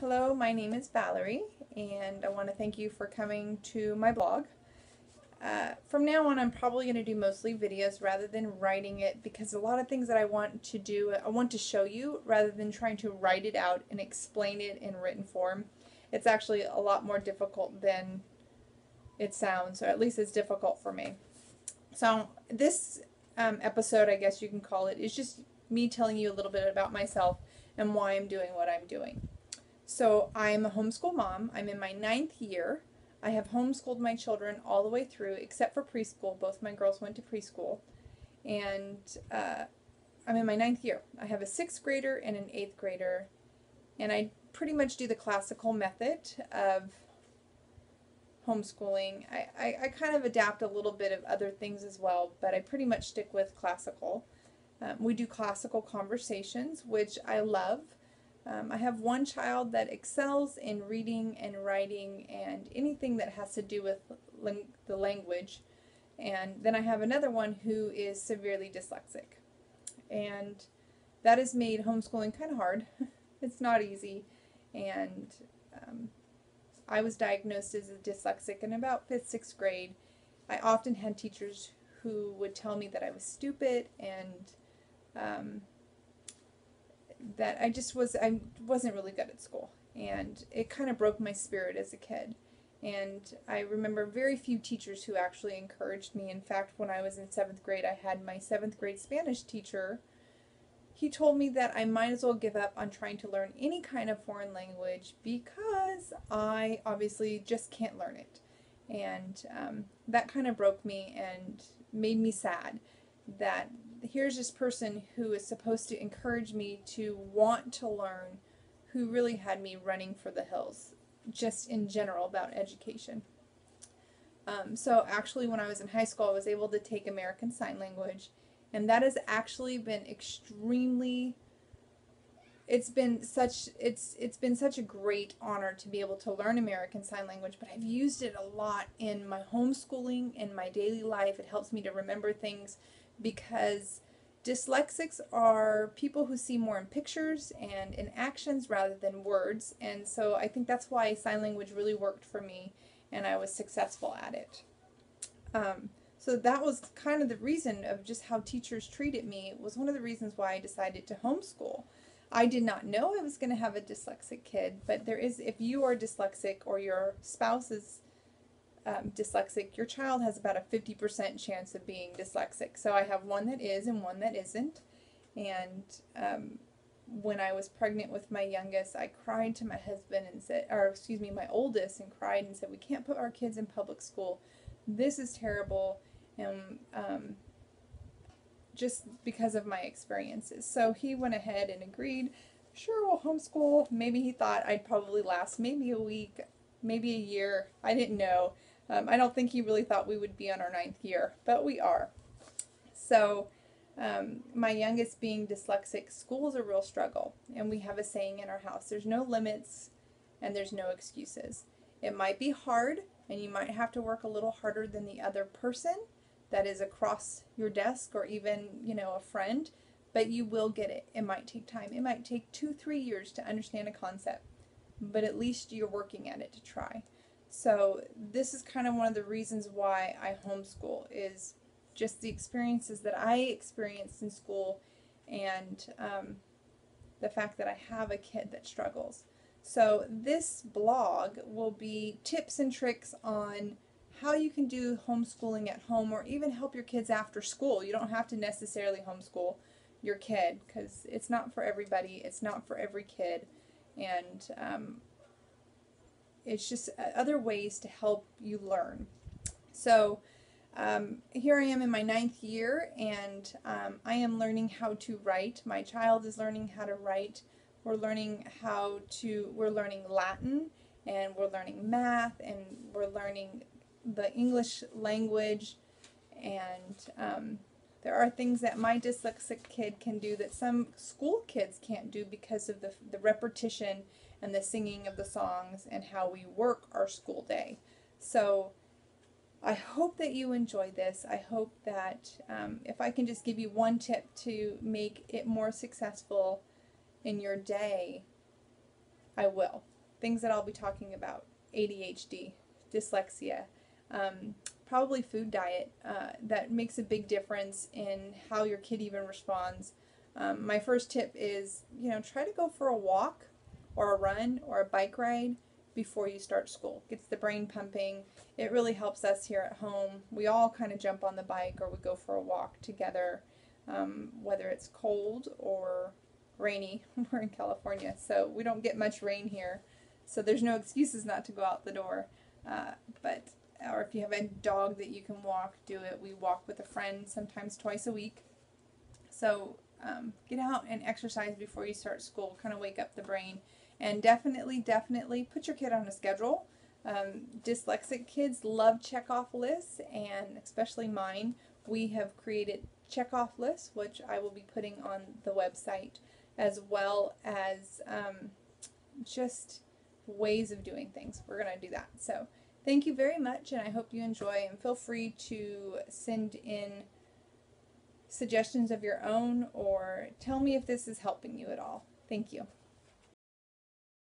Hello, my name is Valerie, and I want to thank you for coming to my blog. From now on, I'm probably going to do mostly videos rather than writing it because a lot of things that I want to do, I want to show you rather than trying to write it out and explain it in written form. It's actually a lot more difficult than it sounds, or at least it's difficult for me. So this episode, I guess you can call it, is just me telling you a little bit about myself and why I'm doing what I'm doing. So I'm a homeschool mom. I'm in my 9th year. I have homeschooled my children all the way through except for preschool. Both my girls went to preschool. And I'm in my 9th year. I have a 6th grader and an 8th grader. And I pretty much do the classical method of homeschooling. I kind of adapt a little bit of other things as well, but I pretty much stick with classical. We do classical conversations, which I love. I have one child that excels in reading and writing and anything that has to do with the language. And then I have another one who is severely dyslexic. And that has made homeschooling kind of hard. It's not easy. And I was diagnosed as a dyslexic in about 5th, 6th grade. I often had teachers who would tell me that I was stupid and that I wasn't really good at school, and it kind of broke my spirit as a kid. And I remember very few teachers who actually encouraged me. In fact, when I was in 7th grade, I had my 7th grade Spanish teacher. He told me that I might as well give up on trying to learn any kind of foreign language because I obviously just can't learn it. And that kind of broke me and made me sad that here's this person who is supposed to encourage me to want to learn, who really had me running for the hills, just in general about education. So actually when I was in high school, I was able to take American Sign Language, and that has actually been extremely, it's been such a great honor to be able to learn American Sign Language, but I've used it a lot in my homeschooling, in my daily life. It helps me to remember things because dyslexics are people who see more in pictures and in actions rather than words, and so I think that's why sign language really worked for me and I was successful at it. So that was kind of the reason of just how teachers treated me. It was one of the reasons why I decided to homeschool. I did not know I was going to have a dyslexic kid, but there is, if you are dyslexic or your spouse is dyslexic, your child has about a 50% chance of being dyslexic. So I have one that is and one that isn't. And when I was pregnant with my youngest, I cried to my husband and said, or excuse me, my oldest, and cried and said, we can't put our kids in public school. This is terrible. And just because of my experiences. So he went ahead and agreed, sure, we'll homeschool. Maybe he thought I'd probably last maybe a week, maybe a year. I didn't know. I don't think he really thought we would be on our 9th year, but we are. So my youngest being dyslexic, school is a real struggle. And we have a saying in our house, there's no limits and there's no excuses. It might be hard and you might have to work a little harder than the other person that is across your desk or even, a friend, but you will get it. It might take time. It might take 2-3 years to understand a concept, but at least you're working at it to try. So this is kind of one of the reasons why I homeschool, is just the experiences that I experienced in school and the fact that I have a kid that struggles. So this blog will be tips and tricks on how you can do homeschooling at home or even help your kids after school. You don't have to necessarily homeschool your kid because it's not for everybody. It's not for every kid. And it's just other ways to help you learn. So here I am in my 9th year, and I am learning how to write. My child is learning how to write. We're learning Latin, and we're learning math, and we're learning the English language, and there are things that my dyslexic kid can do that some school kids can't do because of the repetition and the singing of the songs and how we work our school day. So I hope that you enjoy this. I hope that if I can just give you one tip to make it more successful in your day, I will. things that I'll be talking about: ADHD, dyslexia, probably food diet. That makes a big difference in how your kid even responds. My first tip is, try to go for a walk or a run or a bike ride before you start school. Gets the brain pumping. It really helps us here at home. We all kind of jump on the bike or we go for a walk together, whether it's cold or rainy. We're in California, so we don't get much rain here, so there's no excuses not to go out the door. Or if you have a dog that you can walk, do it. We walk with a friend sometimes twice a week. So get out and exercise before you start school, kind of wake up the brain. And definitely put your kid on a schedule. Dyslexic kids love check-off lists, and especially mine. We have created check-off lists, which I will be putting on the website, as well as just ways of doing things. We're going to do that. So thank you very much, and I hope you enjoy, and feel free to send in suggestions of your own or tell me if this is helping you at all. Thank you.